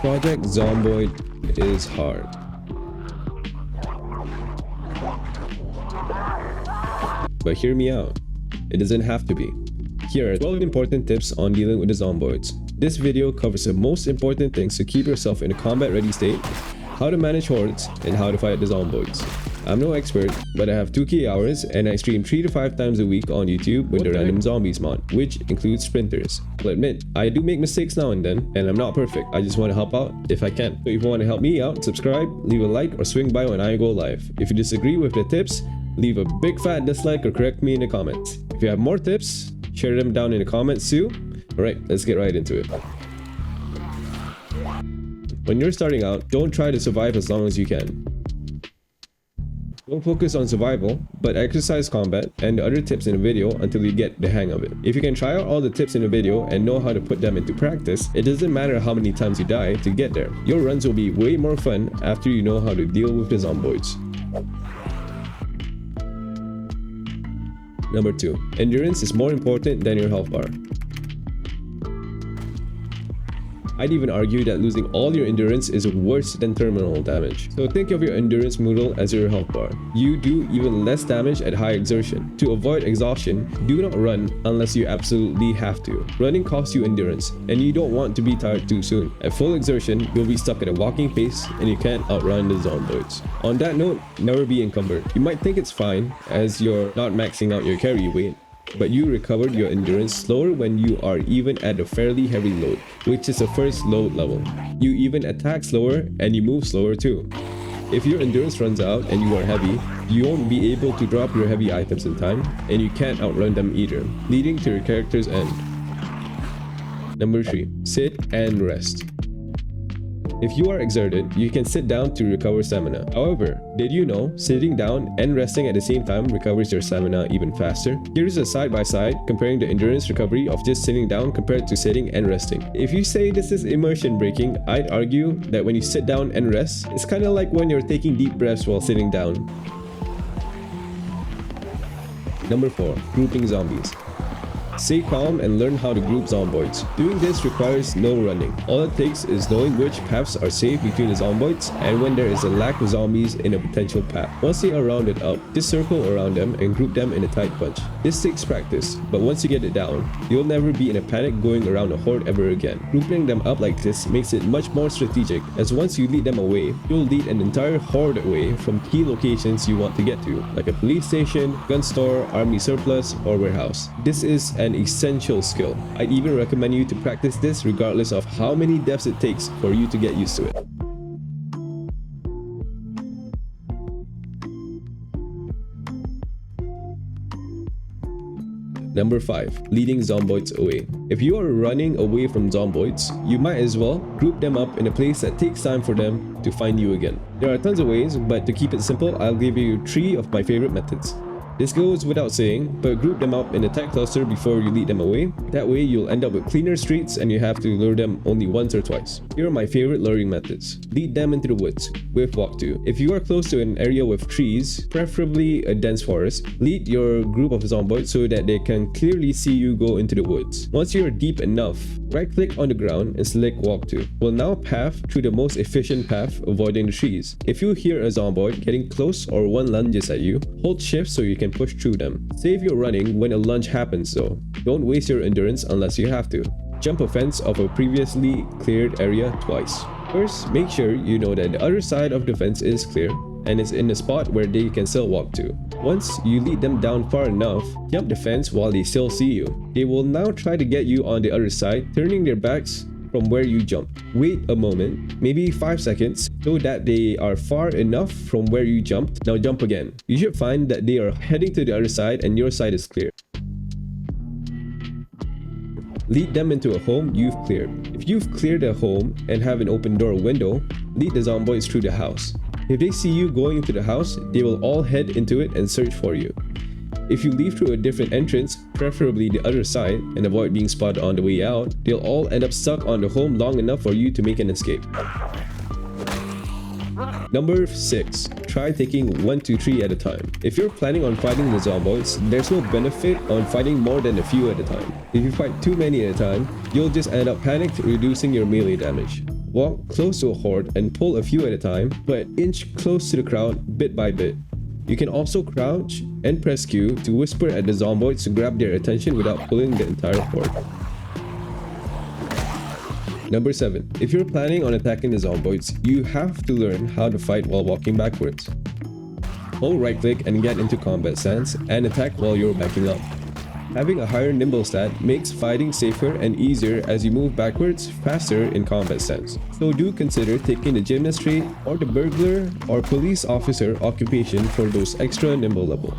Project Zomboid is hard. But hear me out, it doesn't have to be. Here are 12 important tips on dealing with the zomboids. This video covers the most important things to keep yourself in a combat ready state, how to manage hordes, and how to fight the zomboids. I'm no expert, but I have 2k hours and I stream 3 to 5 times a week on YouTube with the Random Zombies mod, which includes sprinters. I'll admit, I do make mistakes now and then, and I'm not perfect. I just want to help out if I can. So if you want to help me out, subscribe, leave a like, or swing by when I go live. If you disagree with the tips, leave a big fat dislike or correct me in the comments. If you have more tips, share them down in the comments too. Alright, let's get right into it. When you're starting out, don't try to survive as long as you can. Don't focus on survival, but exercise combat and the other tips in the video until you get the hang of it. If you can try out all the tips in the video and know how to put them into practice, it doesn't matter how many times you die to get there. Your runs will be way more fun after you know how to deal with the zomboids. Number 2. Endurance is more important than your health bar. I'd even argue that losing all your endurance is worse than terminal damage. So think of your endurance modal as your health bar. You do even less damage at high exertion. To avoid exhaustion, do not run unless you absolutely have to. Running costs you endurance, and you don't want to be tired too soon. At full exertion, you'll be stuck at a walking pace and you can't outrun the zomboids. On that note, never be encumbered. You might think it's fine as you're not maxing out your carry weight, but you recovered your endurance slower when you are even at a fairly heavy load, which is the first load level. You even attack slower and you move slower too. If your endurance runs out and you are heavy, you won't be able to drop your heavy items in time, and you can't outrun them either, leading to your character's end. Number 3. Sit and rest. If you are exerted, you can sit down to recover stamina. However, did you know sitting down and resting at the same time recovers your stamina even faster? Here's a side-by-side comparing the endurance recovery of just sitting down compared to sitting and resting. If you say this is immersion breaking, I'd argue that when you sit down and rest, it's kind of like when you're taking deep breaths while sitting down. Number 4. Grouping zombies. Stay calm and learn how to group zomboids. Doing this requires no running. All it takes is knowing which paths are safe between the zomboids and when there is a lack of zombies in a potential path. Once they are rounded up, just circle around them and group them in a tight bunch. This takes practice, but once you get it down, you'll never be in a panic going around a horde ever again. Grouping them up like this makes it much more strategic, as once you lead them away, you'll lead an entire horde away from key locations you want to get to, like a police station, gun store, army surplus, or warehouse. This is an essential skill. I'd even recommend you to practice this regardless of how many deaths it takes for you to get used to it. Number 5. Leading zomboids away. If you are running away from zomboids, you might as well group them up in a place that takes time for them to find you again. There are tons of ways, but to keep it simple, I'll give you 3 of my favorite methods. This goes without saying, but group them up in a tight cluster before you lead them away. That way you'll end up with cleaner streets and you have to lure them only once or twice. Here are my favorite luring methods. Lead them into the woods with walk to. If you are close to an area with trees, preferably a dense forest, lead your group of zomboids so that they can clearly see you go into the woods. Once you are deep enough, right click on the ground and select walk to. We'll now path through the most efficient path, avoiding the trees. If you hear a zomboid getting close or one lunges at you, hold shift so you can push through them. Save your running when a lunge happens though. Don't waste your endurance unless you have to. Jump a fence of a previously cleared area twice. First, make sure you know that the other side of the fence is clear and is in a spot where they can still walk to. Once you lead them down far enough, jump the fence while they still see you. They will now try to get you on the other side, turning their backs from where you jumped. Wait a moment, maybe 5 seconds, so that they are far enough from where you jumped. Now jump again. You should find that they are heading to the other side and your side is clear. Lead them into a home you've cleared. If you've cleared a home and have an open door or window, lead the zomboids through the house. If they see you going into the house, they will all head into it and search for you. If you leave through a different entrance, preferably the other side, and avoid being spotted on the way out, they'll all end up stuck on the home long enough for you to make an escape. Number 6. Try taking 1, 2, 3 at a time. If you're planning on fighting the zomboids, there's no benefit on fighting more than a few at a time. If you fight too many at a time, you'll just end up panicked, reducing your melee damage. walk close to a horde and pull a few at a time, but inch close to the crowd bit by bit. You can also crouch and press Q to whisper at the zomboids to grab their attention without pulling the entire horde. Number 7. If you're planning on attacking the zomboids, you have to learn how to fight while walking backwards. Hold right click and get into combat stance and attack while you're backing up. Having a higher nimble stat makes fighting safer and easier as you move backwards faster in combat stance. So do consider taking the gymnast trait or the burglar or police officer occupation for those extra nimble levels.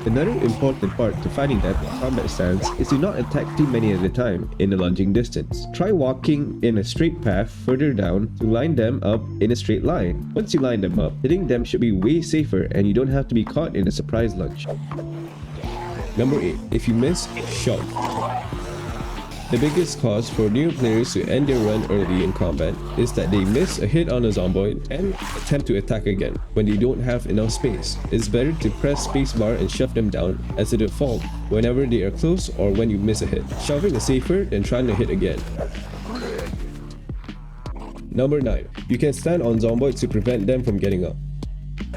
Another important part to fighting them in combat stance is to not attack too many at a time in a lunging distance. Try walking in a straight path further down to line them up in a straight line. Once you line them up, hitting them should be way safer and you don't have to be caught in a surprise lunge. Number 8. If you miss, shove. The biggest cause for new players to end their run early in combat is that they miss a hit on a zomboid and attempt to attack again when they don't have enough space. It's better to press spacebar and shove them down as a default whenever they are close or when you miss a hit. Shoving is safer than trying to hit again. Number 9. You can stand on zomboids to prevent them from getting up.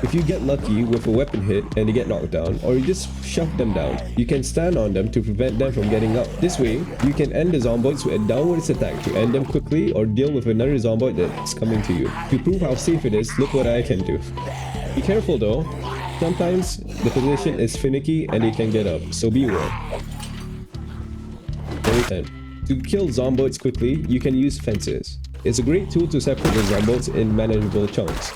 If you get lucky with a weapon hit and they get knocked down, or you just shove them down, you can stand on them to prevent them from getting up. This way, you can end the zomboids with a downwards attack to end them quickly or deal with another zomboid that's coming to you. To prove how safe it is, look what I can do. Be careful though, sometimes the position is finicky and they can get up, so beware. Number 10. To kill zomboids quickly, you can use fences. It's a great tool to separate the zomboids in manageable chunks.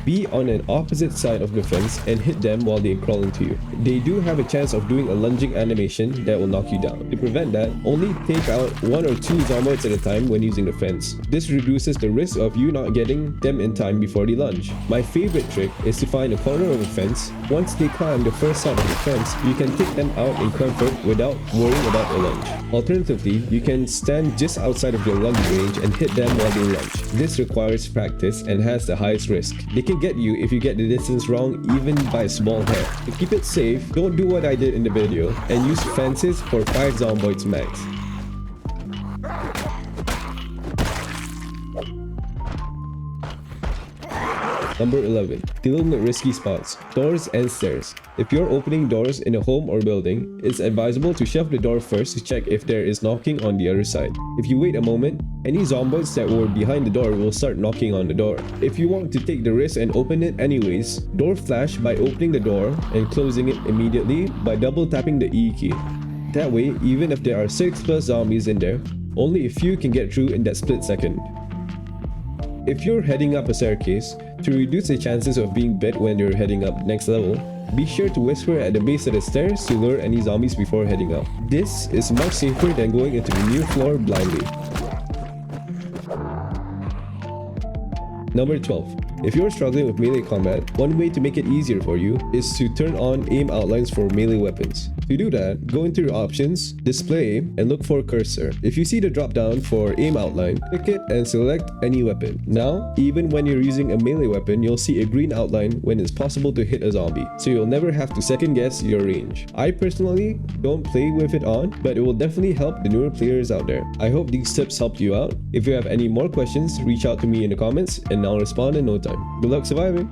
Be on an opposite side of the fence and hit them while they crawl into you. They do have a chance of doing a lunging animation that will knock you down. To prevent that, only take out 1 or 2 zomboids at a time when using the fence. This reduces the risk of you not getting them in time before they lunge. My favorite trick is to find a corner of a fence. Once they climb the first side of the fence, you can take them out in comfort without worrying about a lunge. Alternatively, you can stand just outside of their lunge range and hit them while they lunge. This requires practice and has the highest risk. They can get you if you get the distance wrong even by a small hair. To keep it safe, don't do what I did in the video and use fences for 5 zomboids max. Number 11. Dealing with risky spots, doors and stairs. If you're opening doors in a home or building, it's advisable to shove the door first to check if there is knocking on the other side. If you wait a moment, any zomboids that were behind the door will start knocking on the door. If you want to take the risk and open it anyways, door flash by opening the door and closing it immediately by double tapping the E key. That way, even if there are 6+ zombies in there, only a few can get through in that split second. If you're heading up a staircase, to reduce the chances of being bit when you're heading up next level, be sure to whisper at the base of the stairs to lure any zombies before heading up. This is much safer than going into the new floor blindly. Number 12. If you're struggling with melee combat, one way to make it easier for you is to turn on aim outlines for melee weapons. To do that, go into your options, display, and look for cursor. If you see the drop down for aim outline, click it and select any weapon. Now, even when you're using a melee weapon, you'll see a green outline when it's possible to hit a zombie, so you'll never have to second guess your range. I personally don't play with it on, but it will definitely help the newer players out there. I hope these tips helped you out. If you have any more questions, reach out to me in the comments and I'll respond in no time. Good luck surviving!